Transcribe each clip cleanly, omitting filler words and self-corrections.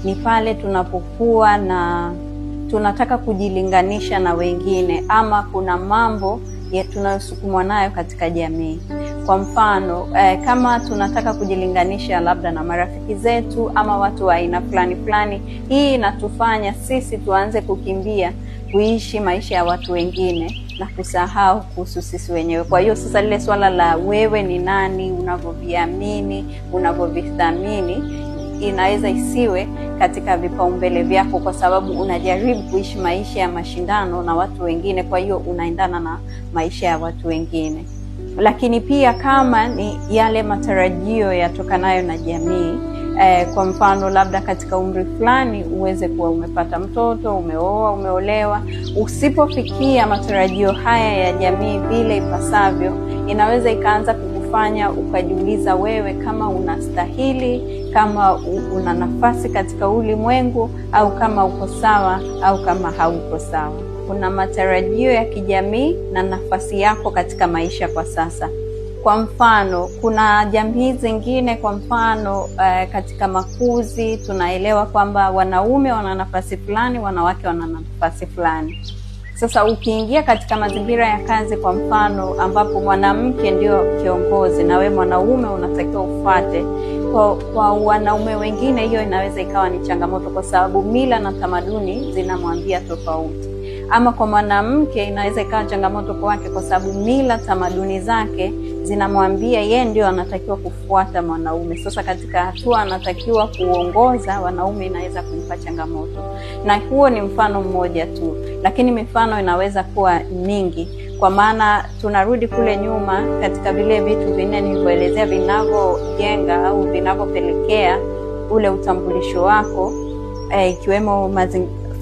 ni pale tunapokuwa na tunataka kujilinganisha na wengine, ama kuna mambo ya tunayosukumwa nayo katika jamii. Kwa mfano, kama tunataka kujilinganisha labda na marafiki zetu ama watu wa aina fulani fulani, hii inatufanya sisi tuanze kukimbia kuishi maisha ya watu wengine na kusahau kuhusu sisi wenyewe. Kwa hiyo sasa lile swala la wewe ni nani, unavyoviamini, unavyovithamini, inaweza isiwe katika vipaumbele vyako, kwa sababu unajaribu kuishi maisha ya mashindano na watu wengine, kwa hiyo unaendana na maisha ya watu wengine. Lakini pia kama ni yale matarajio yatokanayo na jamii, kwa mfano labda katika umri fulani uweze kuwa umepata mtoto, umeoa, umeolewa, usipofikia matarajio haya ya jamii vile ipasavyo, inaweza ikaanza kukufanya ukajiuliza wewe kama unastahili, kama una nafasi katika ulimwengu, au kama uko sawa au kama hauko sawa. Kuna matarajio ya kijamii na nafasi yako katika maisha kwa sasa. Kwa mfano, kuna jamii zingine, kwa mfano katika makuzi tunaelewa kwamba wanaume wana nafasi fulani, wanawake wana nafasi fulani. Sasa ukiingia katika mazingira ya kazi, kwa mfano ambapo mwanamke ndio kiongozi na wewe mwanaume unatakiwa ufuate, kwa wanaume wengine hiyo inaweza ikawa ni changamoto, kwa sababu mila na tamaduni zinamwambia tofauti. Ama kwa mwanamke inaweza ikawa changamoto kwake, kwa sababu mila tamaduni zake zinamwambia yeye ndio anatakiwa kufuata mwanaume. Sasa katika hatua anatakiwa kuongoza, wanaume inaweza kumpa changamoto. Na huo ni mfano mmoja tu, lakini mifano inaweza kuwa mingi, kwa maana tunarudi kule nyuma katika vile vitu vinne nilivyoelezea vinavyojenga au vinavyopelekea ule utambulisho wako, ikiwemo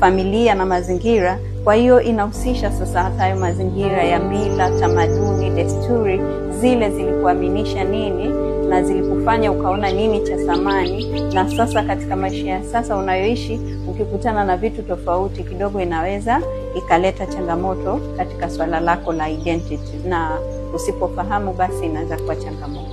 familia na mazingira. Kwa hiyo inahusisha sasa hata hayo mazingira ya mila, tamaduni, desturi, zile zilikuaminisha nini na zilikufanya ukaona nini cha thamani. Na sasa katika maisha ya sasa unayoishi, ukikutana na vitu tofauti kidogo, inaweza ikaleta changamoto katika swala lako la identity, na usipofahamu basi inaweza kuwa changamoto.